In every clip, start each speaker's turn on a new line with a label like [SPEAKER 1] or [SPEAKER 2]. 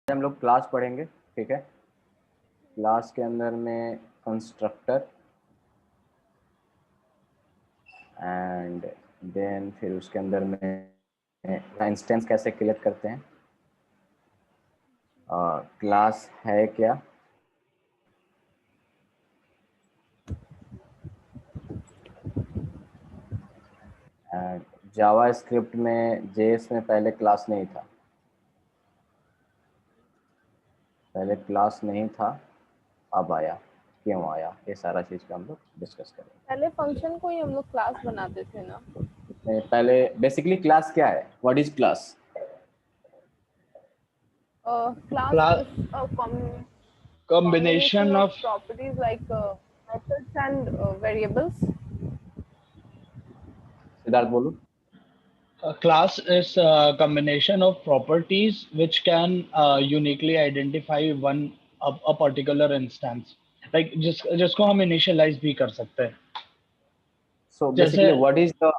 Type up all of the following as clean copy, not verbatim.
[SPEAKER 1] हम लोग क्लास पढ़ेंगे, ठीक है। क्लास के अंदर में कंस्ट्रक्टर एंड देन फिर उसके अंदर में इंस्टेंस कैसे क्रिएट करते हैं, क्लास है क्या, एंड जावा स्क्रिप्ट में जेएस में पहले क्लास नहीं था, पहले क्लास नहीं था, अब आया, क्यों आया, ये सारा चीज़ का हम लोग डिस्कस करेंगे।
[SPEAKER 2] पहले फंक्शन को ही हम लोग क्लास बनाते थे ना।
[SPEAKER 1] पहले बेसिकली क्लास क्या है, what is class?
[SPEAKER 2] Class
[SPEAKER 3] Class
[SPEAKER 2] is a combination
[SPEAKER 3] combination
[SPEAKER 2] of
[SPEAKER 3] of
[SPEAKER 2] properties like methods and variables.
[SPEAKER 1] Siddharth बोलो।
[SPEAKER 3] a class is a combination of properties which can uniquely identify a particular instance. Like जिसको हम initialize भी कर सकते हैं.
[SPEAKER 1] सो
[SPEAKER 3] जैसे
[SPEAKER 1] basically what is the,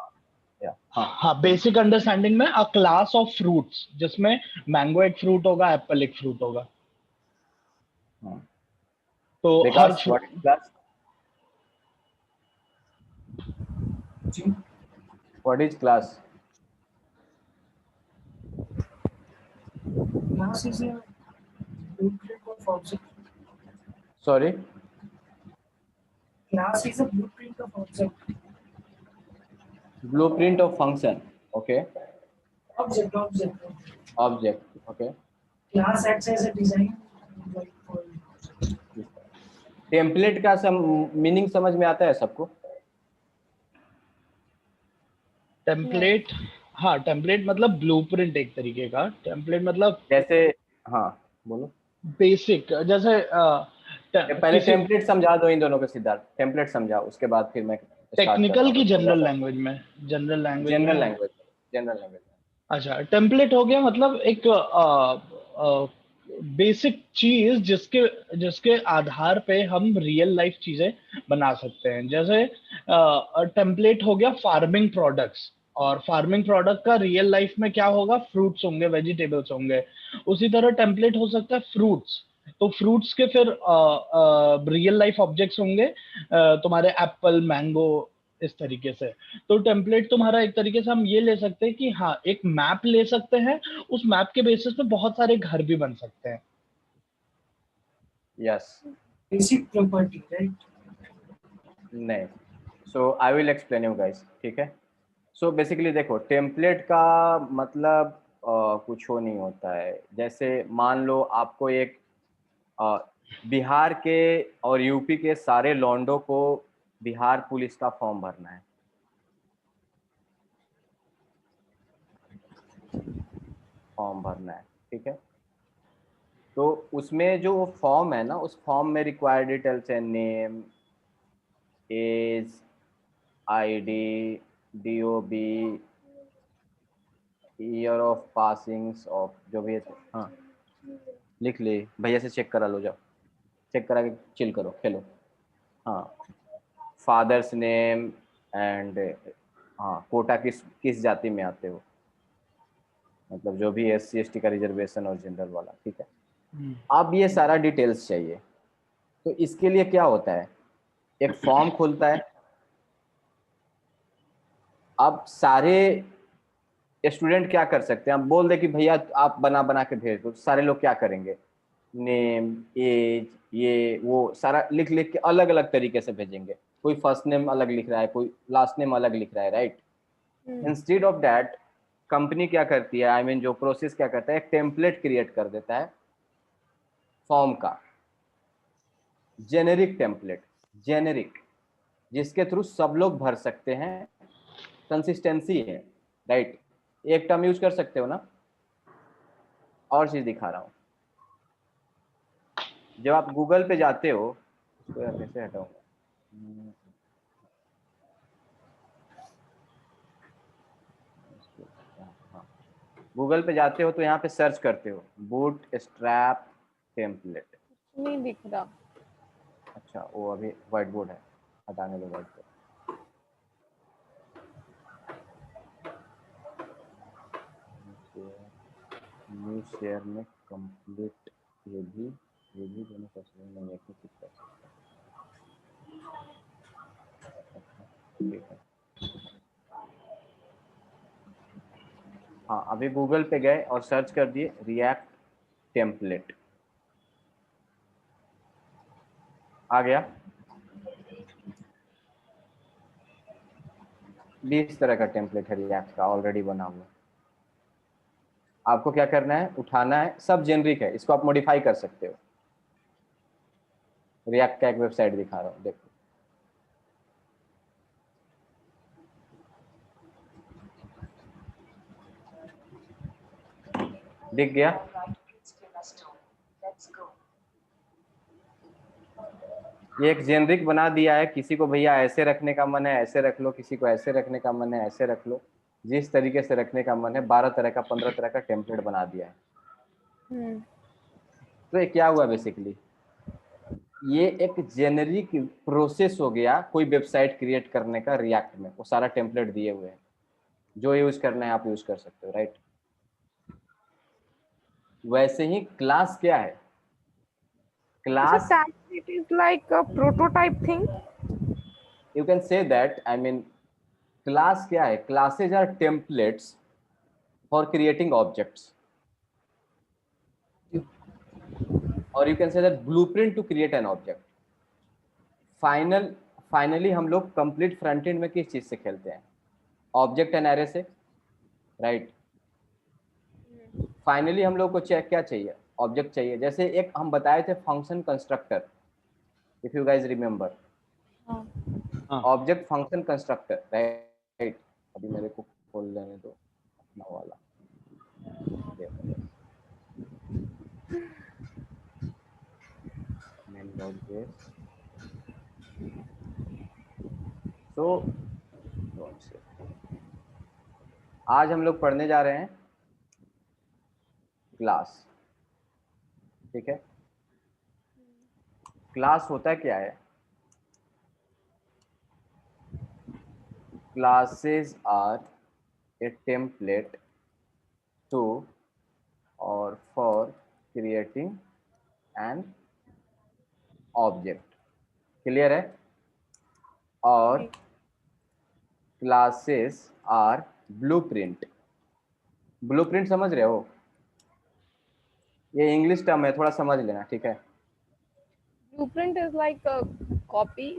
[SPEAKER 1] हाँ
[SPEAKER 3] हाँ, बेसिक अंडरस्टैंडिंग में अ क्लास ऑफ फ्रूट्स जिसमें मैंगो एक फ्रूट होगा, एप्पल एक फ्रूट होगा. तो हर
[SPEAKER 1] Vikas, what is class? What is class?
[SPEAKER 4] Class is a blueprint of object.
[SPEAKER 1] Sorry,
[SPEAKER 4] Class is a blueprint of object.
[SPEAKER 1] Blueprint of function, okay,
[SPEAKER 4] Object.
[SPEAKER 1] Object, okay.
[SPEAKER 4] Class acts as a design like for
[SPEAKER 1] template का meaning समझ में आता है सबको?
[SPEAKER 3] Template. हाँ, template मतलब blueprint एक तरीके का. टेम्पलेट मतलब
[SPEAKER 1] जैसे, हाँ बोलो।
[SPEAKER 3] बेसिक. जैसे
[SPEAKER 1] पहले
[SPEAKER 3] किसी
[SPEAKER 1] टेम्पलेट समझा दो इन दोनों को, सिद्धार्थ टेम्पलेट समझा, उसके बाद फिर मैं स्टार्ट करता
[SPEAKER 3] टेक्निकल की
[SPEAKER 1] हूँ।
[SPEAKER 3] जनरल लैंग्वेज में, जनरल लैंग्वेज
[SPEAKER 1] जनरल
[SPEAKER 3] में.
[SPEAKER 1] Language, general language.
[SPEAKER 3] अच्छा, टेम्पलेट हो गया मतलब एक बेसिक चीज जिसके जिसके आधार पे हम रियल लाइफ चीजें बना सकते हैं. जैसे टेम्पलेट हो गया फार्मिंग प्रोडक्ट्स, और फार्मिंग प्रोडक्ट का रियल लाइफ में क्या होगा, फ्रूट्स होंगे, वेजिटेबल्स होंगे. उसी तरह टेम्पलेट हो सकता है फ्रूट्स. तो फ्रूट्स के फिर रियल लाइफ ऑब्जेक्ट्स होंगे, तुम्हारे एप्पल, मैंगो, इस तरीके से. तो टेम्पलेट तुम्हारा एक तरीके से हम ये ले सकते हैं कि हाँ, एक मैप ले सकते हैं, उस मैप के बेसिस पे बहुत सारे घर भी बन सकते हैं.
[SPEAKER 1] Yes,
[SPEAKER 4] basic property, right?
[SPEAKER 1] नहीं, so I will explain you guys, ठीक है। सो बेसिकली देखो, टेम्पलेट का मतलब कुछ हो नहीं होता है। जैसे मान लो आपको एक बिहार के और यूपी के सारे लॉन्डो को बिहार पुलिस का फॉर्म भरना है, फॉर्म भरना है, ठीक है। तो उसमें जो फॉर्म है ना, उस फॉर्म में रिक्वायर्ड डिटेल्स है, name, age, ID, DOB, year of passings of, जो भी है। हाँ लिख ले, भैया से चेक करा लो, जाओ चेक करा के चिल करो, खेलो। हाँ, फादर्स नेम एंड, हाँ कोटा किस किस जाति में आते हो, मतलब जो भी SC ST का रिजर्वेशन और जनरल वाला, ठीक है। अब ये सारा डिटेल्स चाहिए, तो इसके लिए क्या होता है, एक फॉर्म खुलता है। अब सारे स्टूडेंट क्या कर सकते हैं, हम बोल दे कि भैया आप बना बना के भेज दो, सारे लोग क्या करेंगे, नेम, एज, ये वो सारा लिख लिख के अलग अलग तरीके से भेजेंगे। कोई फर्स्ट नेम अलग लिख रहा है, कोई लास्ट नेम अलग लिख रहा है, right. Instead of that, company क्या करती है, आई मीन जो प्रोसेस क्या करता है, एक टेम्पलेट क्रिएट कर देता है फॉर्म का, जेनेरिक टेम्पलेट, जेनेरिक, जिसके थ्रू सब लोग भर सकते हैं, कंसिस्टेंसी है, राइट। एक टर्म यूज कर सकते हो ना, और चीज दिखा रहा हूँ। जब आप गूगल पे जाते हो, इसको यार कैसे हटाऊंगा, हाँ, गूगल पे जाते हो तो यहाँ पे सर्च करते हो बूट स्ट्रैप टेम्पलेट।
[SPEAKER 2] नहीं दिख रहा।
[SPEAKER 1] अच्छा, वो अभी व्हाइट बोर्ड है, हटाने दो व्हाइट बोर्ड। न्यू शेयर में कंप्लीट, ये भी दोनों पॉसिबल नहीं है, किसी कर सकता है। ठीक है, हाँ अभी गूगल पे गए और सर्च कर दिए रिएक्ट टेम्पलेट, आ गया। 20 तरह का टेम्पलेट है रिएक्ट का ऑलरेडी बना हुआ। आपको क्या करना है, उठाना है, सब जेनरिक है, इसको आप मॉडिफाई कर सकते हो। रिएक्ट का एक वेबसाइट दिखा रहा हूँ, देखो। दिख गया? ये एक जेनरिक बना दिया है, किसी को भैया ऐसे रखने का मन है ऐसे रख लो, किसी को ऐसे रखने का मन है ऐसे रख लो, जिस तरीके से रखने का मन है। 12 तरह का 15 तरह का टेम्पलेट बना दिया है। तो ये क्या हुआ बेसिकली, ये एक जेनरिक प्रोसेस हो गया कोई वेबसाइट क्रिएट करने का रिएक्ट में। वो सारा टेम्पलेट दिए हुए हैं, जो यूज करना है आप यूज कर सकते हो, राइट। वैसे ही क्लास क्या है,
[SPEAKER 2] So
[SPEAKER 1] class
[SPEAKER 2] template is like a prototype thing.
[SPEAKER 1] You can say that, I mean class क्या है, classes are templates for creating objects, और you can say that blueprint to create an object. Finally हम लोग complete front end में किस चीज से खेलते हैं, ऑब्जेक्ट एंड एरे से, राइट। फाइनली हम लोग को क्या चाहिए, ऑब्जेक्ट चाहिए। जैसे एक हम बताए थे function constructor, if you guys remember, object function constructor, right. अभी मेरे को खोल लेने दो अपना वाला, main.js। तो आज हम लोग पढ़ने जा रहे हैं क्लास, ठीक है। क्लास होता क्या है, classes are a template to or for creating an object, clear है। और क्लासेस आर ब्लूप्रिंट, ब्लूप्रिंट समझ रहे हो, ये इंग्लिश टर्म है, थोड़ा समझ लेना, ठीक है।
[SPEAKER 2] Blueprint is like a copy,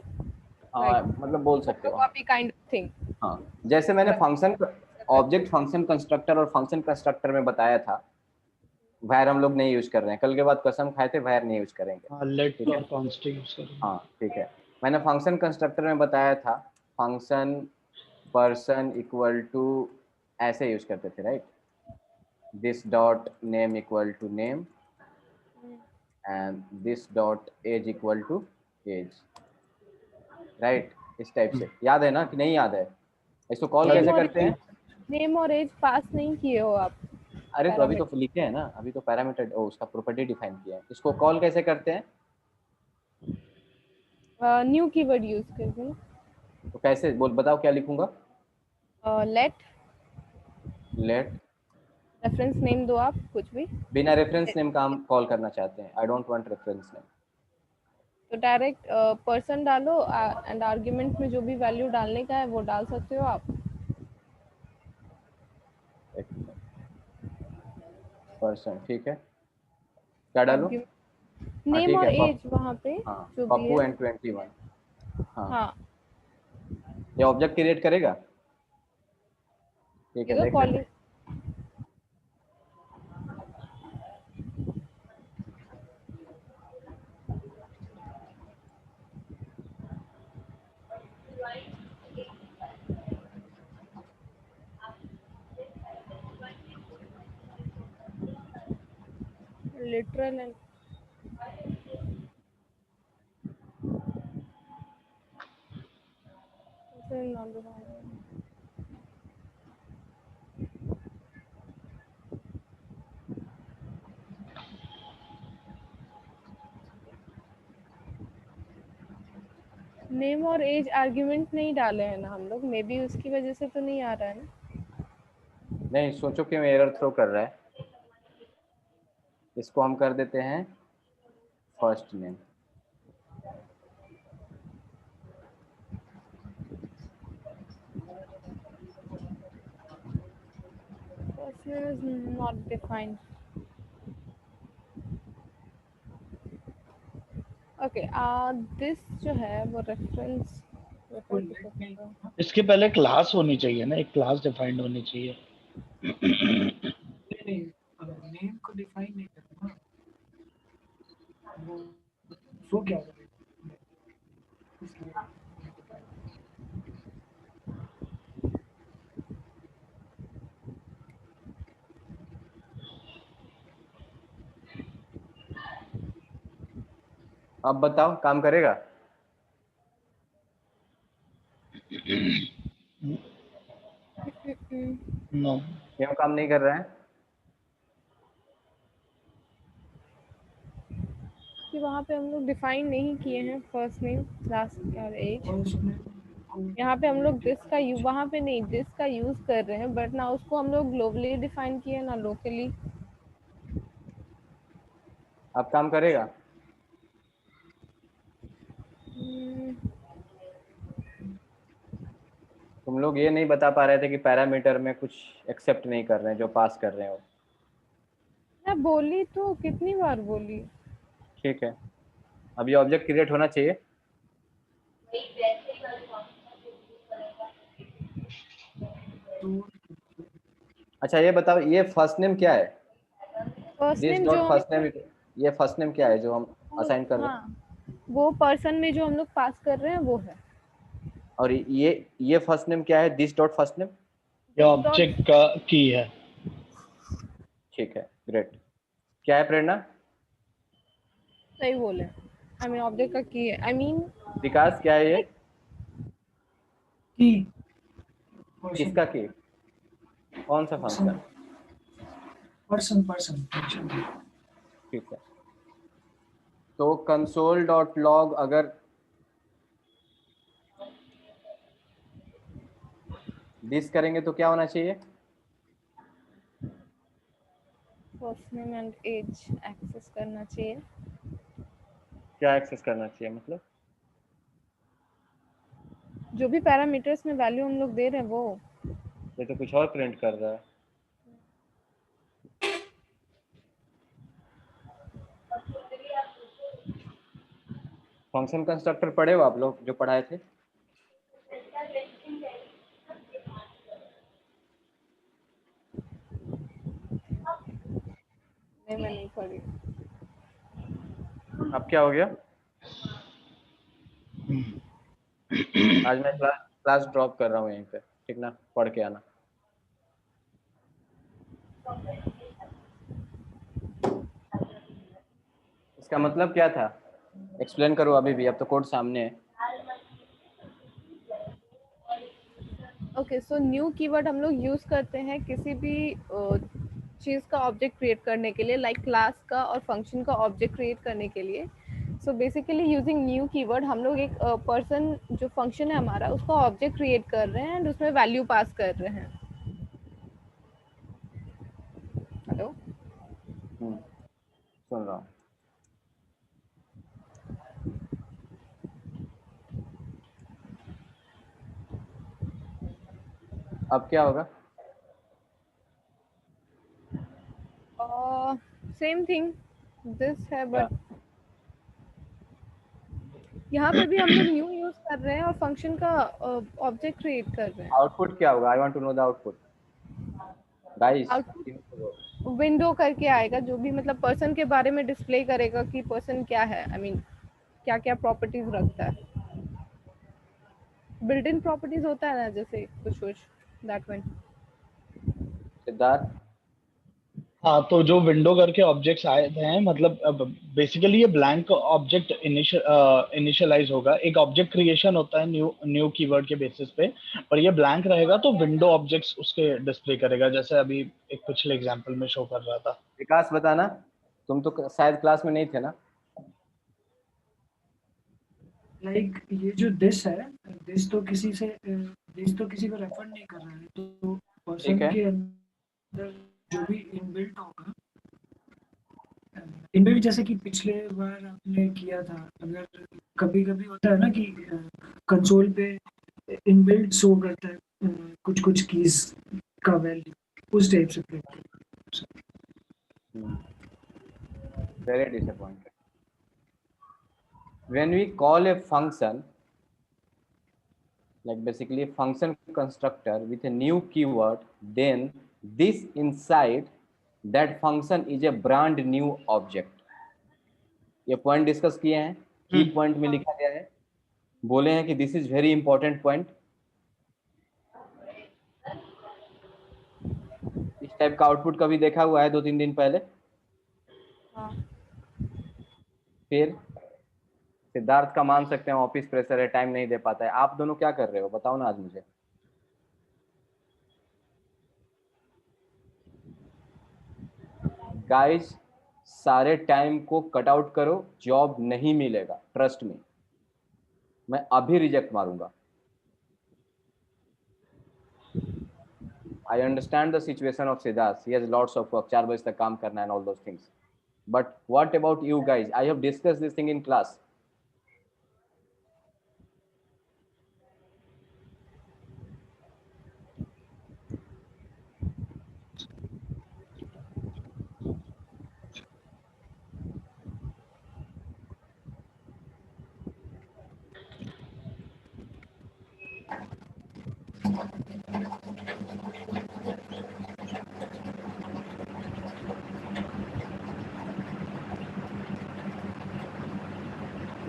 [SPEAKER 1] मतलब बोल सकते हो,
[SPEAKER 2] photocopy kind of thing.
[SPEAKER 1] हाँ। जैसे मैंने फंक्शन ऑब्जेक्ट फंक्शन कंस्ट्रक्टर और फंक्शन कंस्ट्रक्टर में बताया था, वायर हम लोग नहीं यूज कर रहे हैं, कल के बाद कसम खाए थे वायर नहीं यूज करेंगे,
[SPEAKER 3] लेट
[SPEAKER 1] ठीक है।
[SPEAKER 3] और कॉन्स्ट यूज करेंगे।
[SPEAKER 1] हाँ ठीक है, मैंने फंक्शन कंस्ट्रक्टर में बताया था फंक्शन पर्सन इक्वल टू ऐसे यूज करते थे, right. This dot name equal to name and this dot age equal to age, right. इस टाइप से याद है ना कि नहीं याद है, इसको कॉल कैसे करते हैं।
[SPEAKER 2] नेम और एज पास नहीं किए हो आप।
[SPEAKER 1] अरे तो अभी तो लिखे हैं ना, अभी तो पैरामीटर उसका प्रॉपर्टी डिफाइन किया है, इसको कॉल कैसे करते हैं,
[SPEAKER 2] न्यू कीवर्ड यूज करके।
[SPEAKER 1] तो कैसे बोल बताओ, क्या लिखूंगा,
[SPEAKER 2] लेट रेफरेंस
[SPEAKER 1] लेट
[SPEAKER 2] नेम दो आप कुछ भी,
[SPEAKER 1] बिना रेफरेंस नेम का हम कॉल करना चाहते हैं, I don't want reference name.
[SPEAKER 2] तो डायरेक्ट पर्सन डालो एंड आर्गुमेंट में जो भी वैल्यू डालने का है वो डाल सकते हो आप।
[SPEAKER 1] पर्सन, ठीक है, क्या डालूं, हाँ
[SPEAKER 2] नेम
[SPEAKER 1] ठीक
[SPEAKER 2] और
[SPEAKER 1] है,
[SPEAKER 2] एज वहाँ पे
[SPEAKER 1] हाँ
[SPEAKER 2] जो भी
[SPEAKER 1] पप्पू
[SPEAKER 2] है।
[SPEAKER 1] एंड 21, हाँ
[SPEAKER 2] हाँ
[SPEAKER 1] ये ऑब्जेक्ट क्रिएट करेगा, ठीक
[SPEAKER 2] ये
[SPEAKER 1] है
[SPEAKER 2] तो
[SPEAKER 1] देख
[SPEAKER 2] कॉलिंग।
[SPEAKER 1] लेते हैं।
[SPEAKER 2] लिटरल एंड नेम और एज आर्गुमेंट नहीं डाले हैं ना हम लोग, मे बी उसकी वजह से तो नहीं आ रहा है ना।
[SPEAKER 1] नहीं सोचो कि मैं एरर थ्रो कर रहा है, इसको हम कर देते हैं first name.
[SPEAKER 2] First name is not defined. Okay, this जो है वो रेफरेंस
[SPEAKER 4] कोई let नहीं है।
[SPEAKER 3] इसके पहले क्लास होनी चाहिए ना, एक क्लास डिफाइंड होनी चाहिए।
[SPEAKER 4] नहीं, नेम को डिफाइन नहीं करना, वो क्या करेगा इसलिए।
[SPEAKER 1] अब बताओ काम करेगा?
[SPEAKER 3] नो,
[SPEAKER 1] क्यों काम नहीं कर रहा है?
[SPEAKER 2] कि वहाँ पे हम लोग डिफाइन नहीं किए हैं फर्स्ट नेम, लास्ट और एज।
[SPEAKER 4] और उसमें
[SPEAKER 2] यहाँ पे हम लोग दिस का यूज, वहाँ पे नहीं दिस का यूज कर रहे हैं, बट ना उसको हम लोग ग्लोबली डिफाइन किए ना लोकली।
[SPEAKER 1] अब काम करेगा? तुम लोग ये नहीं बता पा रहे थे कि पैरामीटर में कुछ एक्सेप्ट नहीं कर रहे हैं जो पास कर रहे हो।
[SPEAKER 2] मैं बोली तो कितनी बार बोली।
[SPEAKER 1] ठीक है, अब ये ऑब्जेक्ट क्रिएट होना चाहिए।
[SPEAKER 4] तो
[SPEAKER 1] अच्छा ये बताओ, ये फर्स्ट नेम क्या है?
[SPEAKER 2] फर्स्ट
[SPEAKER 1] दिस
[SPEAKER 2] नेम
[SPEAKER 1] डॉट
[SPEAKER 2] जो
[SPEAKER 1] फर्स्ट नेम, ये फर्स्ट नेम क्या है जो हम असाइन कर रहे हैं?
[SPEAKER 2] हाँ, वो पर्सन में जो हम लोग पास कर रहे हैं वो है।
[SPEAKER 1] और ये फर्स्ट नेम क्या है? This dot first name.
[SPEAKER 3] ये ऑब्जेक्ट का की है।
[SPEAKER 1] ठीक है, ग्रेट। क्या है प्रेरणा?
[SPEAKER 2] सही बोले, आई मीन ऑब्जेक्ट का की है, आई मीन
[SPEAKER 1] विकास क्या है ये?
[SPEAKER 4] की
[SPEAKER 1] किसका की? कौन सा फंक्शन?
[SPEAKER 4] पर्सन।
[SPEAKER 1] ठीक है, तो कंसोल डॉट लॉग अगर दिस करेंगे तो क्या होना चाहिए?
[SPEAKER 2] First name and age access करना चाहिए।
[SPEAKER 1] क्या एक्सेस करना चाहिए मतलब?
[SPEAKER 2] जो भी पैरामीटर्स में वैल्यू हम लोग दे रहे हैं वो।
[SPEAKER 1] ये तो कुछ और प्रिंट कर रहा है। फंक्शन कंस्ट्रक्टर पढ़े हो आप लोग जो पढ़ाए थे?
[SPEAKER 2] नहीं, मैं नहीं पढ़ी।
[SPEAKER 1] अब क्या हो गया? आज मैं क्लास ड्रॉप कर रहा हूँ यहीं पे, ठीक ना? पढ़ के आना। इसका मतलब क्या था? एक्सप्लेन करो अभी भी, अब तो कोड सामने है।
[SPEAKER 2] ओके, सो न्यू कीवर्ड हम लोग यूज करते हैं किसी भी चीज का ऑब्जेक्ट क्रिएट करने के लिए, लाइक क्लास का और फंक्शन का ऑब्जेक्ट क्रिएट करने के लिए। So basically using new keyword हम लोग एक पर्सन जो फंक्शन है हमारा उसका ऑब्जेक्ट क्रिएट कर रहे हैं एंड उसमें वैल्यू पास कर रहे हैं। हेलो,
[SPEAKER 1] सुन रहा हूँ। अब क्या होगा?
[SPEAKER 2] सेम थिंग दिस है, बट यहाँ पे भी हम लोग न्यू यूज कर रहे हैं और फंक्शन का ऑब्जेक्ट क्रिएट कर रहे हैं।
[SPEAKER 1] आउटपुट क्या होगा? I want to know the output guys.
[SPEAKER 2] Output window करके आएगा, जो भी मतलब पर्सन के बारे में डिस्प्ले करेगा कि पर्सन क्या है, आई मीन क्या क्या प्रॉपर्टीज रखता है। बिल्ट इन प्रॉपर्टीज होता है ना, जैसे कुछ दैट वन।
[SPEAKER 1] सिद्धार्थ,
[SPEAKER 3] हाँ, तो जो विंडो करके ऑब्जेक्ट्स आए थे, मतलब बेसिकली ये ब्लैंक ऑब्जेक्ट इनिशियलाइज होगा। एक ऑब्जेक्ट क्रिएशन होता है न्यू कीवर्ड के बेसिस पे, और ये ब्लैंक रहेगा तो विंडो ऑब्जेक्ट्स उसके डिस्प्ले करेगा, जैसे अभी एक पिछले एग्जांपल में शो कर रहा था।
[SPEAKER 1] विकास बताना, तुम तो शायद क्लास में नहीं थे ना?
[SPEAKER 4] लाइक ये जो दिस है, दिस तो किसी को रेफर नहीं कर रहा है, तो
[SPEAKER 1] ठीक
[SPEAKER 4] पर्सन
[SPEAKER 1] है।
[SPEAKER 4] के अंदर जो भी इनबिल्ट होगा इनबिल्ट जैसे कि पिछले बार आपने किया था, अगर कभी कभी होता है ना कि कंसोल पे इनबिल्ट शो करता है कुछ कुछ कीज का वैल्यू, उस टाइप से print करता
[SPEAKER 1] Very disappointed. When we call a function, like basically a function constructor with a new keyword, then this inside that function is a brand new object. ये point discuss किए हैं, की point में लिखा गया है, बोले हैं कि this is very important point. इस टाइप का आउटपुट कभी देखा हुआ है 2-3 दिन पहले?
[SPEAKER 2] हाँ।
[SPEAKER 1] फिर सिद्धार्थ का मान सकते हैं, ऑफिस प्रेशर है, टाइम नहीं दे पाता है। आप दोनों क्या कर रहे हो बताओ ना आज मुझे। गाइस सारे टाइम को कट आउट करो, जॉब नहीं मिलेगा, ट्रस्ट मी। मैं अभी रिजेक्ट मारूंगा। I understand the situation of Siddharth, he has lots of work, 4 बजे तक काम करना है and all those things, but what about you guys? I have discussed this thing in class.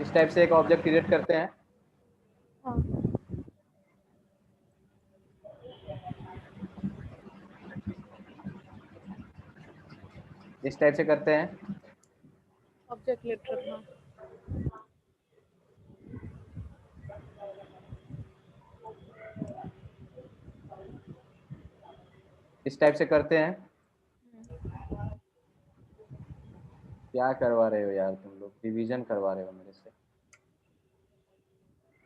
[SPEAKER 1] इस टाइप से एक ऑब्जेक्ट क्रिएट करते हैं।
[SPEAKER 2] हाँ।
[SPEAKER 1] इस टाइप से करते हैं।
[SPEAKER 2] Object literal. हाँ।
[SPEAKER 1] इस टाइप से करते हैं। क्या करवा रहे हो यार तुम लोग, रिवीजन करवा रहे हो मेरे से।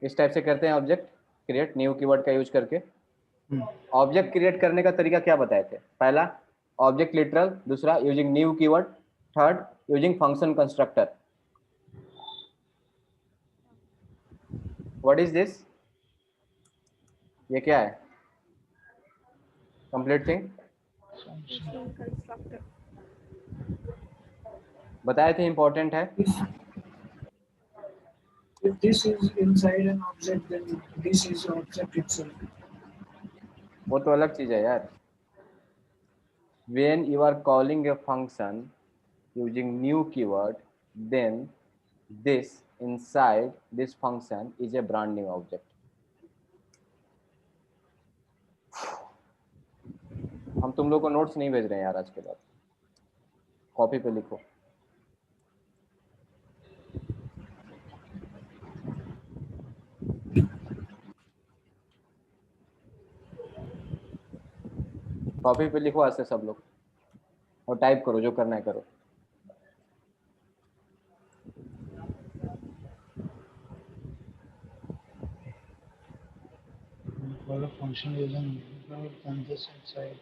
[SPEAKER 1] इस टाइप से करते हैं ऑब्जेक्ट क्रिएट, न्यू कीवर्ड का यूज करके। ऑब्जेक्ट क्रिएट करने का तरीका क्या बताए थे? पहला ऑब्जेक्ट लिटरल, दूसरा using new keyword, third using function constructor. What is this? ये क्या है? कंप्लीट थिंग
[SPEAKER 2] कंस्ट्रक्टर
[SPEAKER 1] बताए थे, इंपॉर्टेंट है।
[SPEAKER 4] If this is inside an object, then this is object itself.
[SPEAKER 1] वो तो अलग चीज है यार। when you are calling a function using new keyword, then this inside this function is a brand new object. हम तुम लोग को नोट्स नहीं भेज रहे हैं यार आज के बाद, कॉपी पे लिखो। कॉपी पे लिखो आज से सब लोग, और टाइप करो, जो करना है करो।
[SPEAKER 3] Call a function using and this inside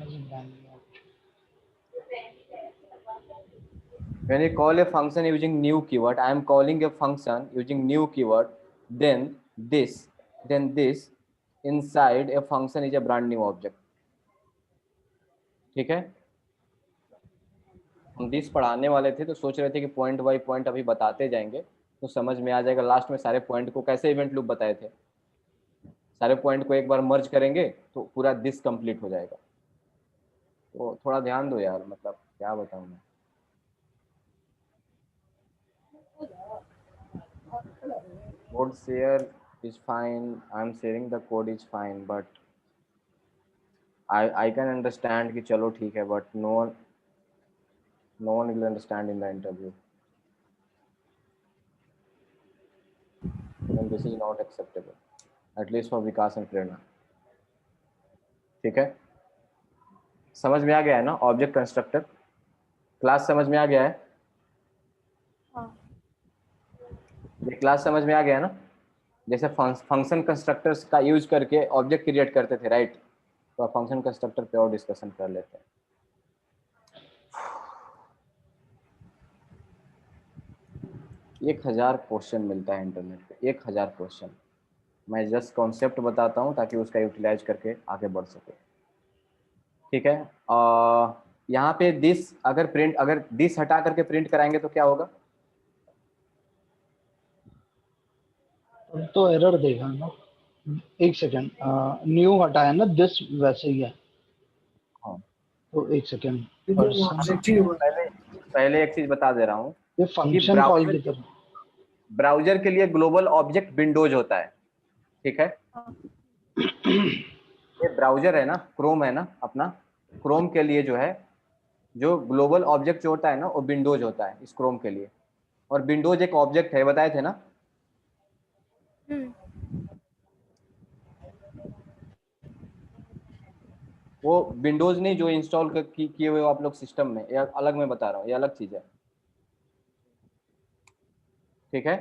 [SPEAKER 3] as a brand new object.
[SPEAKER 1] When you call a function using new keyword, I am calling a function using new keyword, then this inside a function is a brand new object. ठीक है, हम this पढ़ाने वाले थे तो सोच रहे थे कि पॉइंट बाय पॉइंट अभी बताते जाएंगे तो समझ में आ जाएगा। लास्ट में सारे पॉइंट को कैसे इवेंट लूप बताए थे, सारे पॉइंट को एक बार मर्ज करेंगे तो पूरा दिस कंप्लीट हो जाएगा। तो थोड़ा ध्यान दो यार, मतलब क्या बताऊं मैं। Code share is fine, I'm sharing the code is fine, but I can understand कि चलो ठीक है, but no one will understand in the interview, and this is not acceptable, at least for Vikas and प्रेरणा। ठीक है, समझ में आ गया है ना? ऑब्जेक्ट कंस्ट्रक्टर क्लास समझ में आ गया है?
[SPEAKER 2] हाँ।
[SPEAKER 1] ये क्लास समझ में आ गया है ना? जैसे फंक्शन कंस्ट्रक्टर्स का यूज करके ऑब्जेक्ट क्रिएट करते थे, राइट? तो फंक्शन कंस्ट्रक्टर पे और डिस्कशन कर लेते हैं। 1000 क्वेश्चन मिलता है इंटरनेट पे, 1000 क्वेश्चन। मैं जस्ट कॉन्सेप्ट बताता हूँ ताकि उसका यूटिलाइज करके आगे बढ़ सके। ठीक है, यहाँ पे दिस अगर दिस हटा करके प्रिंट कराएंगे तो क्या होगा?
[SPEAKER 3] तो एरर देगा ना। एक सेकेंड, न्यू हटाया ना, दिस वैसे ही है।
[SPEAKER 1] हाँ,
[SPEAKER 3] तो एक सेकेंड,
[SPEAKER 4] ये तो
[SPEAKER 3] पर्सन,
[SPEAKER 4] ऑब्जेक्ट ही हुआ।
[SPEAKER 1] पहले पहले एक चीज बता दे रहा हूँ
[SPEAKER 3] ये
[SPEAKER 1] कि
[SPEAKER 3] फंक्शन कॉल की तरह।
[SPEAKER 1] ब्राउजर के लिए ग्लोबल ऑब्जेक्ट विंडोज होता है। ठीक है, ये ब्राउजर है ना, क्रोम है ना अपना, क्रोम के लिए जो है, जो ग्लोबल ऑब्जेक्ट जो होता है ना वो विंडोज होता है इस क्रोम के लिए। और विंडोज एक ऑब्जेक्ट है, बताए थे ना। वो विंडोज नहीं जो इंस्टॉल किए हुए हो आप लोग सिस्टम में, ये अलग मैं बता रहा हूँ, ये अलग चीज है। ठीक है,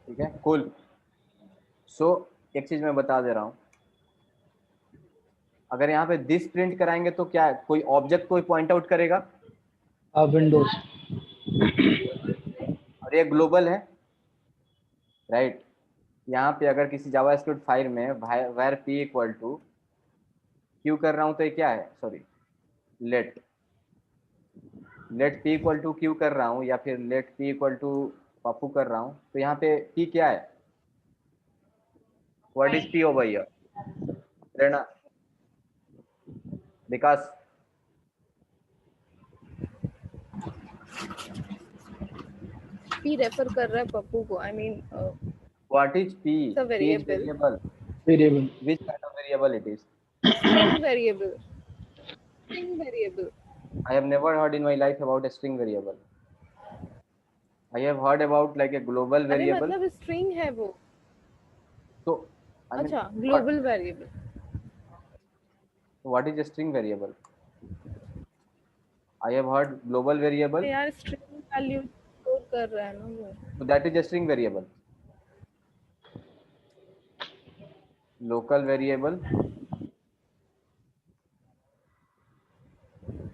[SPEAKER 1] ठीक है, कूल। सो एक चीज मैं बता दे रहा हूँ, अगर यहाँ पे दिस प्रिंट कराएंगे तो क्या है, कोई ऑब्जेक्ट कोई पॉइंट आउट करेगा
[SPEAKER 3] विंडोज।
[SPEAKER 1] और ये ग्लोबल है, राइट। यहाँ पे अगर किसी जावास्क्रिप्ट फाइल में var p equal to Q कर रहा हूँ तो ये क्या है, sorry, let let p equal to Q कर रहा हूँ या फिर let p equal to Pappu कर रहा हूँ, तो यहाँ पे p क्या है, what is p over here? Prerna, Vikas,
[SPEAKER 2] P refer कर रहा है पप्पू को, I mean
[SPEAKER 1] what is p?
[SPEAKER 2] it's a
[SPEAKER 1] p is
[SPEAKER 2] variable,
[SPEAKER 1] variable.
[SPEAKER 3] Variable.
[SPEAKER 1] Which kind of variable it is?
[SPEAKER 2] string variable, string variable.
[SPEAKER 1] I have never heard in my life about a string variable. I have heard about like a global
[SPEAKER 2] अरे
[SPEAKER 1] variable.
[SPEAKER 2] मतलब string है वो।
[SPEAKER 1] So I mean,
[SPEAKER 2] अच्छा,
[SPEAKER 1] what?
[SPEAKER 2] global variable।
[SPEAKER 1] What is a string variable? I have heard global variable.
[SPEAKER 2] यार string value store कर रहा है ना वो।
[SPEAKER 1] So that is a string variable. Local variable.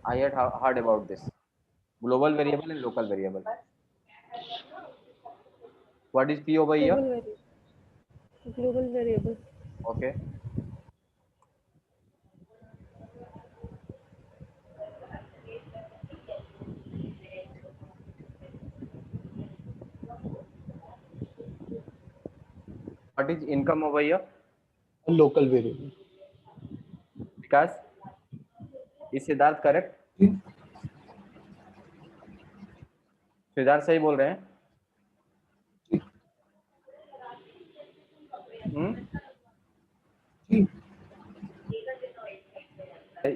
[SPEAKER 1] I had heard about this. Global variable and local variable. What is p over here?
[SPEAKER 2] global variable, global variable।
[SPEAKER 1] Okay. What is income over here?
[SPEAKER 3] Local variable.
[SPEAKER 1] Because is Siddharth correct? Siddharth सही बोल रहे हैं?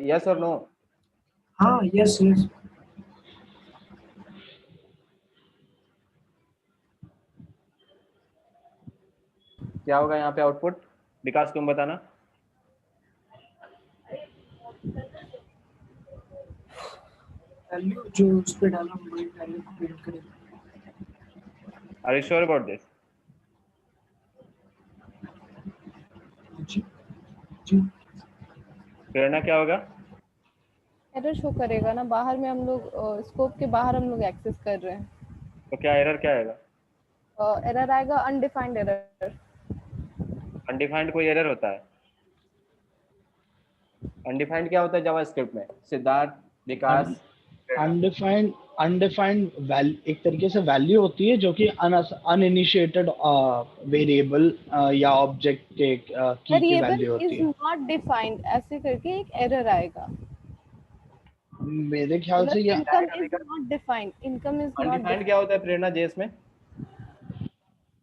[SPEAKER 1] Yes or no?
[SPEAKER 4] हाँ, yes yes.
[SPEAKER 1] क्या होगा यहाँ पे output? विकास तुम बताना।
[SPEAKER 4] वैल्यू जो उस पे डाला वही वैल्यू को प्रिंट करेगा।
[SPEAKER 1] Are you sure about this?
[SPEAKER 4] जी जी।
[SPEAKER 1] प्रेरणा क्या होगा?
[SPEAKER 2] एरर शो करेगा ना, बाहर में हम लोग स्कोप के बाहर हम लोग एक्सेस कर रहे हैं।
[SPEAKER 1] तो क्या एरर क्या आएगा?
[SPEAKER 2] एरर आएगा अनडिफाइंड एरर।
[SPEAKER 1] अनडिफाइंड कोई एरर होता है? अनडिफाइंड क्या होता है जावास्क्रिप्ट में? सिद्धार्थ, विकास,
[SPEAKER 3] अनडिफाइंड, अनडिफाइंड एक तरीके से वैल्यू होती है जो कि अनइनिशिएटेड वेरिएबल या ऑब्जेक्ट के की
[SPEAKER 2] वेरिएबल
[SPEAKER 3] वैल्यू होती
[SPEAKER 2] इज
[SPEAKER 3] है।
[SPEAKER 2] नॉट डिफाइंड ऐसे करके एक एरर आएगा।
[SPEAKER 3] मेरे ख्याल से ये
[SPEAKER 2] income is not defined, income is not
[SPEAKER 1] undefined क्या होता है प्रेरणा जेएस में?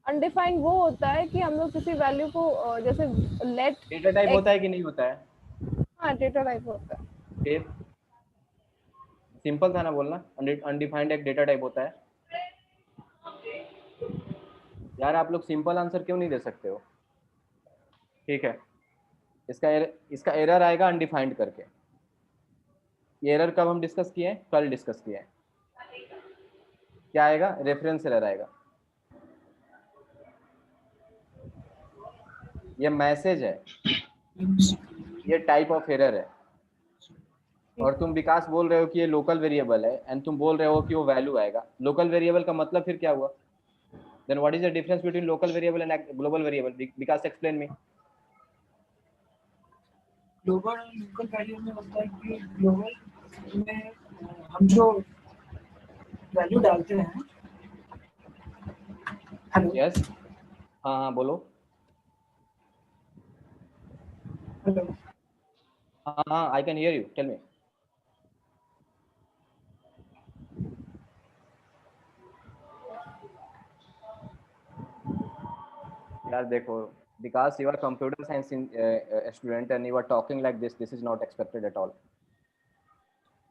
[SPEAKER 2] अनडिफाइंड वो होता है कि हम लोग किसी वैल्यू को जैसे लेट
[SPEAKER 1] डेटा टाइप होता है कि नहीं होता है?
[SPEAKER 2] हाँ डेटा टाइप होता है।
[SPEAKER 1] फिर सिंपल था ना बोलना, अनडिफाइंड एक डेटा टाइप होता है। यार आप लोग सिंपल आंसर क्यों नहीं दे सकते हो? ठीक है, इसका एरर आएगा अनडिफाइंड करके। ये एरर कब हम डिस्कस किए हैं? कल डिस्कस किए हैं। क्या आएगा? रेफरेंस एरर आएगा। ये मैसेज है, ये टाइप ऑफ एरर है। और तुम विकास बोल रहे हो कि ये लोकल वेरिएबल है एंड तुम बोल रहे हो कि वो वैल्यू आएगा। लोकल वेरिएबल का मतलब फिर क्या हुआ? Then what is the difference between local variable and global variable? Vikas explain me.
[SPEAKER 4] Global और लोकल वैल्यू में होता है कि ग्लोबल में हम जो वैल्यू डालते हैं, हेलो
[SPEAKER 1] यस, हाँ हाँ बोलो।
[SPEAKER 4] हेलो,
[SPEAKER 1] हाँ हाँ, I can hear you, tell me. यार देखो Vikas, you are computer science student and you are talking like this is not expected at all.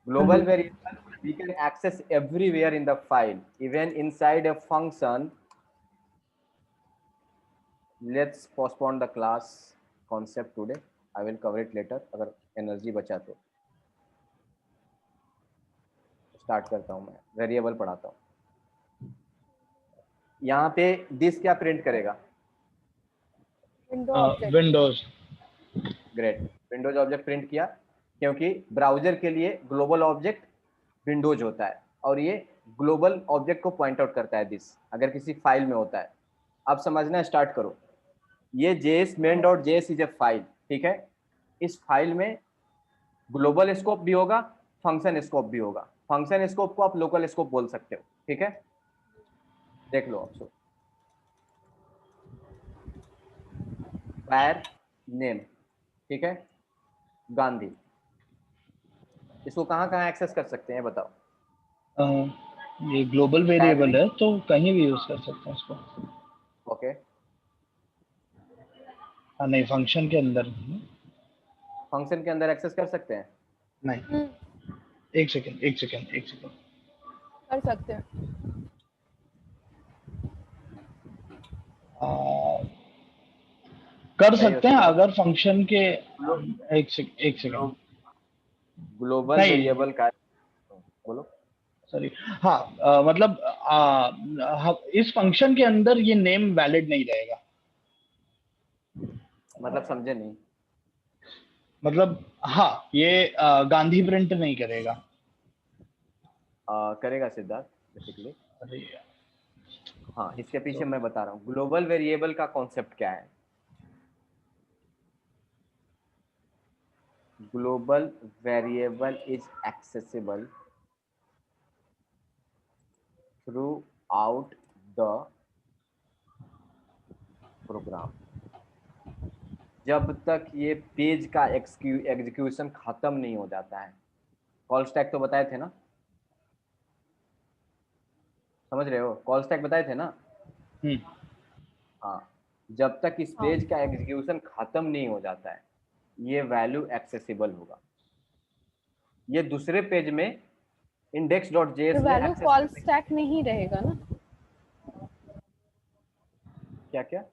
[SPEAKER 1] Global
[SPEAKER 4] hello.
[SPEAKER 1] variable we can access everywhere in the file, even inside a function. Let's postpone the class concept today. I will cover it later. अगर energy बचा तो start करता हूँ। मैं variable पढ़ाता हूँ। यहाँ पे दिस क्या प्रिंट करेगा?
[SPEAKER 2] Window object.
[SPEAKER 3] Windows.
[SPEAKER 1] Great, Windows object print किया, क्योंकि ब्राउजर के लिए ग्लोबल ऑब्जेक्ट विंडोज होता है और ये ग्लोबल ऑब्जेक्ट को पॉइंट आउट करता है दिस, अगर किसी फाइल में होता है। अब समझना स्टार्ट करो। ये JS main dot JS is a file, ठीक है। इस फाइल में ग्लोबल स्कोप भी होगा, फंक्शन स्कोप भी होगा। फंक्शन स्कोप को आप लोकल स्कोप बोल सकते हो, ठीक है। देख लो आप, फायर नेम, ठीक है, गांधी। इसको कहाँ कहाँ एक्सेस कर सकते हैं बताओ?
[SPEAKER 3] ये ग्लोबल वेरिएबल है तो कहीं भी यूज कर सकते हैं इसको।
[SPEAKER 1] ओके,
[SPEAKER 3] हाँ नहीं, फंक्शन के अंदर नहीं।
[SPEAKER 1] फंक्शन के अंदर एक्सेस कर सकते हैं?
[SPEAKER 3] नहीं, एक सेकेंड एक सेकेंड एक सेकेंड।
[SPEAKER 2] कर सकते हैं।
[SPEAKER 3] कर
[SPEAKER 1] सही
[SPEAKER 3] सकते हैं
[SPEAKER 1] होता है।
[SPEAKER 3] अगर फंक्शन के एक सेकेंड
[SPEAKER 1] ग्लोबल
[SPEAKER 3] नहीं,
[SPEAKER 1] वेरिएबल का, बोलो।
[SPEAKER 3] सॉरी। हाँ, मतलब इस फंक्शन के अंदर ये नेम वैलिड नहीं रहेगा।
[SPEAKER 1] मतलब समझे नहीं?
[SPEAKER 3] मतलब हाँ, ये गांधी प्रिंट नहीं करेगा।
[SPEAKER 1] करेगा सिद्धार्थ बेसिकली।
[SPEAKER 3] अरे
[SPEAKER 1] हाँ, इसके पीछे
[SPEAKER 3] तो
[SPEAKER 1] मैं बता रहा हूँ ग्लोबल वेरिएबल का कॉन्सेप्ट क्या है। Global variable is accessible throughout the program. जब तक ये पेज का एग्जीक्यूशन खत्म नहीं हो जाता है। कॉल स्टैक तो बताए थे ना, समझ रहे हो? कॉल स्टैक बताए थे ना। हाँ, जब तक इस पेज का एग्जीक्यूशन खत्म नहीं हो जाता है ये वैल्यू एक्सेसिबल होगा। ये दूसरे पेज में index.js
[SPEAKER 2] तो
[SPEAKER 1] में
[SPEAKER 2] वैल्यू
[SPEAKER 1] एक्सेस
[SPEAKER 2] कॉल
[SPEAKER 1] करने
[SPEAKER 2] स्टैक नहीं रहेगा ना?
[SPEAKER 1] क्या क्या?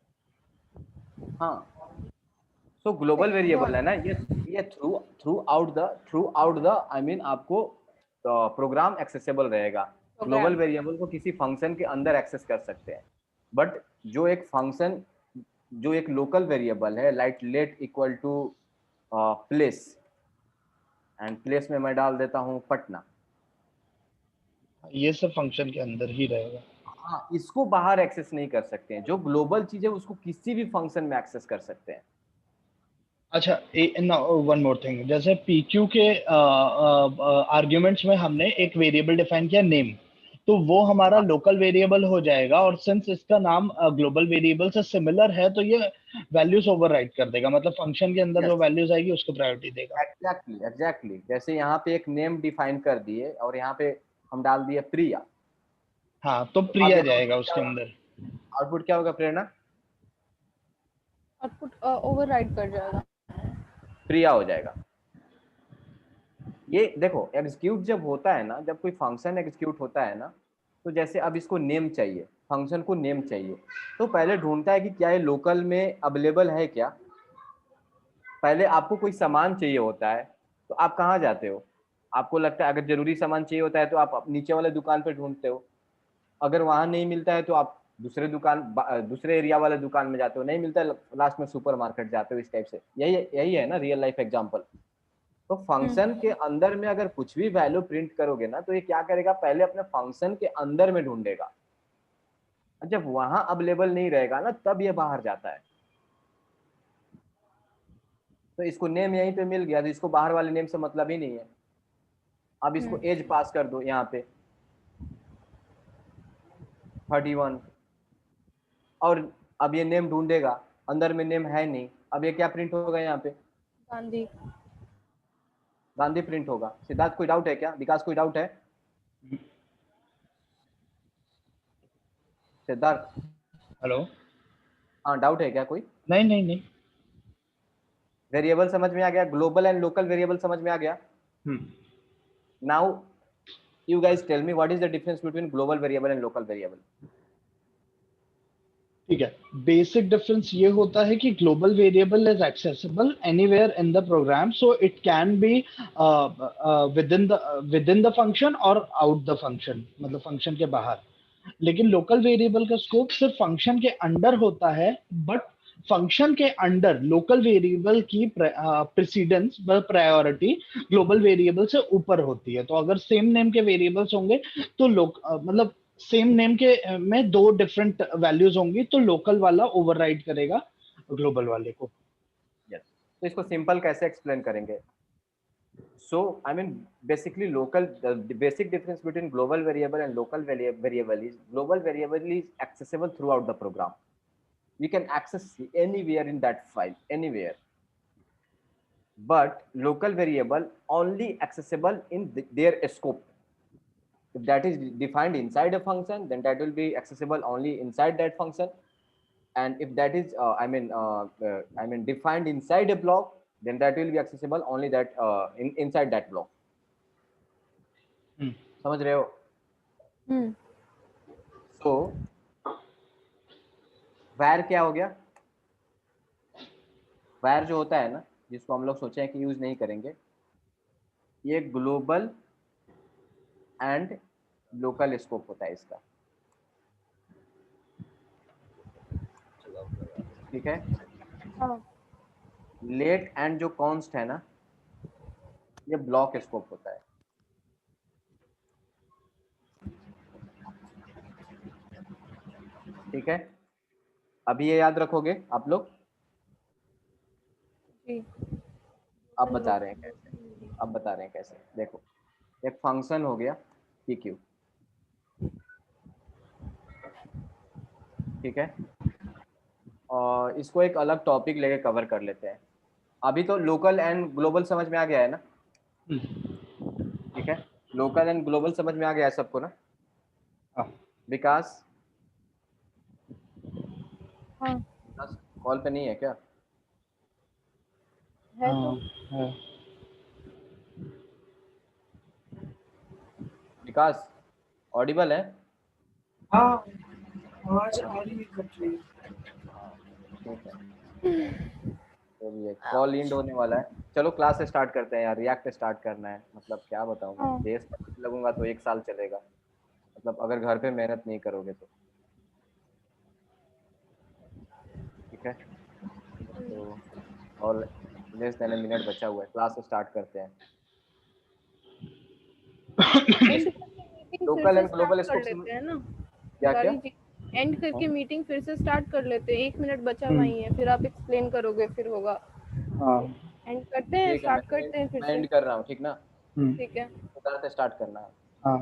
[SPEAKER 1] हाँ, सो ग्लोबल वेरिएबल है ना ये through out the I mean आपको प्रोग्राम एक्सेसिबल रहेगा। ग्लोबल वेरिएबल को किसी फंक्शन के अंदर एक्सेस कर सकते हैं, बट जो एक फंक्शन, जो एक लोकल वेरिएबल है, like let equal to place, and place में मैं डाल देता हूँ पटना।
[SPEAKER 3] ये सब फंक्शन के अंदर ही रहेगा।
[SPEAKER 1] हाँ, इसको बाहर एक्सेस नहीं कर सकते हैं। जो ग्लोबल चीज है उसको किसी भी फंक्शन में एक्सेस कर सकते हैं।
[SPEAKER 3] अच्छा, वन मोर थिंग, जैसे पीक्यू के आर्ग्यूमेंट्स में हमने एक वेरिएबल डिफाइन किया नेम, तो वो हमारा
[SPEAKER 1] हाँ,
[SPEAKER 3] लोकल वेरिएबल हो जाएगा, और सिंस इसका नाम ग्लोबल वेरिएबल से सिमिलर है तो ये वैल्यूज ओवरराइट कर देगा, मतलब फंक्शन के अंदर जो
[SPEAKER 1] यस,
[SPEAKER 3] वैल्यूज आएगी उसको प्रायोरिटी देगा।
[SPEAKER 1] एग्जैक्टली। जैसे यहाँ पे एक नेम डिफाइन कर दिए और यहाँ पे हम डाल दिए प्रिया,
[SPEAKER 3] हाँ, तो
[SPEAKER 1] तो अब
[SPEAKER 3] प्रिया
[SPEAKER 1] यहाँ
[SPEAKER 3] जाएगा
[SPEAKER 1] आउटपुट क्या
[SPEAKER 3] उसके
[SPEAKER 1] होगा?
[SPEAKER 3] अंदर।
[SPEAKER 1] आउटपुट क्या होगा प्रेरणा?
[SPEAKER 2] आउटपुट ओवरराइड कर जाएगा।
[SPEAKER 1] प्रिया हो जाएगा। ये देखो एग्जीक्यूट जब होता है ना, जब कोई फंक्शन एग्जीक्यूट होता है ना, तो जैसे अब इसको नेम चाहिए, फंक्शन को नेम चाहिए, तो पहले ढूंढता है कि क्या ये लोकल में अवेलेबल है क्या। पहले आपको कोई सामान चाहिए होता है तो आप कहाँ जाते हो? आपको लगता है अगर जरूरी सामान चाहिए होता है तो आप नीचे वाले दुकान पर ढूंढते हो, अगर वहां नहीं मिलता है तो आप दूसरे एरिया वाले दुकान में जाते हो, नहीं मिलता है लास्ट में सुपरमार्केट जाते हो, इस टाइप से। यही है ना रियल लाइफ एग्जांपल। तो फंक्शन के अंदर में अगर कुछ भी वैल्यू प्रिंट करोगे ना, तो ये क्या करेगा, पहले अपने फंक्शन के अंदर में ढूंढेगा, जब वहां अवेलेबल नहीं रहेगा ना, तब ये बाहर जाता है। तो इसको नेम यहीं पे मिल गया, तो इसको बाहर वाले नेम से मतलब ही नहीं है। अब इसको एज पास कर दो यहाँ पे 31, और अब ये नेम ढूंढेगा, अंदर में नेम है नहीं, अब ये क्या प्रिंट होगा यहाँ पे,
[SPEAKER 2] गांधी।
[SPEAKER 1] गांधी प्रिंट होगा। सिद्धार्थ कोई डाउट है क्या, विकास कोई डाउट है? सिद्धार्थ
[SPEAKER 3] हेलो।
[SPEAKER 1] हाँ, डाउट है क्या कोई?
[SPEAKER 3] नहीं नहीं नहीं।
[SPEAKER 1] वेरिएबल समझ में आ गया, ग्लोबल एंड लोकल वेरिएबल समझ में आ गया। Now you guys tell me what is the difference between global variable and local variable?
[SPEAKER 3] ठीक है, बेसिक डिफरेंस ये होता है कि global variable is accessible anywhere in the program, so it can be within the function और out the function, मतलब function के बाहर। लेकिन लोकल वेरिएबल का स्कोप सिर्फ फंक्शन के अंडर होता है, बट फंक्शन के अंडर लोकल वेरिएबल की प्रेसिडेंस प्रायोरिटी ग्लोबल वेरिएबल से ऊपर होती है। तो अगर सेम नेम के वेरिएबल्स होंगे तो मतलब सेम नेम के में दो डिफरेंट वैल्यूज होंगी, तो लोकल वाला ओवरराइड करेगा ग्लोबल वाले को।
[SPEAKER 1] yes. तो इसको सिंपल कैसे एक्सप्लेन करेंगे? So I mean basically the basic difference between global variable and local variable is global variable is accessible throughout the program. We can access anywhere in that file, anywhere. But local variable only accessible in their scope. If that is defined inside a function, then that will be accessible only inside that function. And if that is defined inside a block, then that will be accessible only that inside that block. समझ रहे हो? So var क्या हो गया? var जो होता है ना, जिसको हम लोग सोचे हैं कि यूज नहीं करेंगे, ये ग्लोबल एंड लोकल स्कोप होता है इसका। ठीक है। लेट एंड जो कॉन्स्ट है ना, ये ब्लॉक स्कोप होता है। ठीक है, अभी ये याद रखोगे आप लोग? अब बता रहे हैं कैसे, देखो, एक फंक्शन हो गया pq, ठीक है, और इसको एक अलग टॉपिक लेके कवर कर लेते हैं। अभी तो लोकल एंड ग्लोबल समझ में आ गया है ना? ठीक है, लोकल एंड ग्लोबल समझ में आ गया है सबको ना? विकास कॉल पे नहीं है क्या?
[SPEAKER 2] है तो।
[SPEAKER 1] विकास ऑडिबल है?
[SPEAKER 4] हाँ, आवाज आ रही है कट रही है।
[SPEAKER 1] ठीक है, तो ये कॉल एंड होने वाला है। चलो क्लास स्टार्ट करते हैं यार, रिएक्ट स्टार्ट करना है। मतलब क्या बताऊँ, बेस लगूंगा तो 1 साल चलेगा, मतलब अगर घर पे मेहनत नहीं करोगे तो। ठीक है, तो और लेस देन अ मिनट बचा हुआ है, क्लास स्टार्ट करते हैं। लोकल एंड ग्लोबल स्कोप
[SPEAKER 2] लेते हैं ना,
[SPEAKER 1] क्या
[SPEAKER 2] एंड करके मीटिंग फिर से स्टार्ट कर लेते हैं। 1 मिनट बचा हुआ ही है, फिर आप एक्सप्लेन करोगे, फिर होगा। एंड करते हैं, स्टार्ट करते हैं फिर से।
[SPEAKER 1] मैं एंड कर रहा हूँ, ठीक ना?
[SPEAKER 2] ठीक है,
[SPEAKER 1] स्टार्ट करना है।
[SPEAKER 3] हाँ।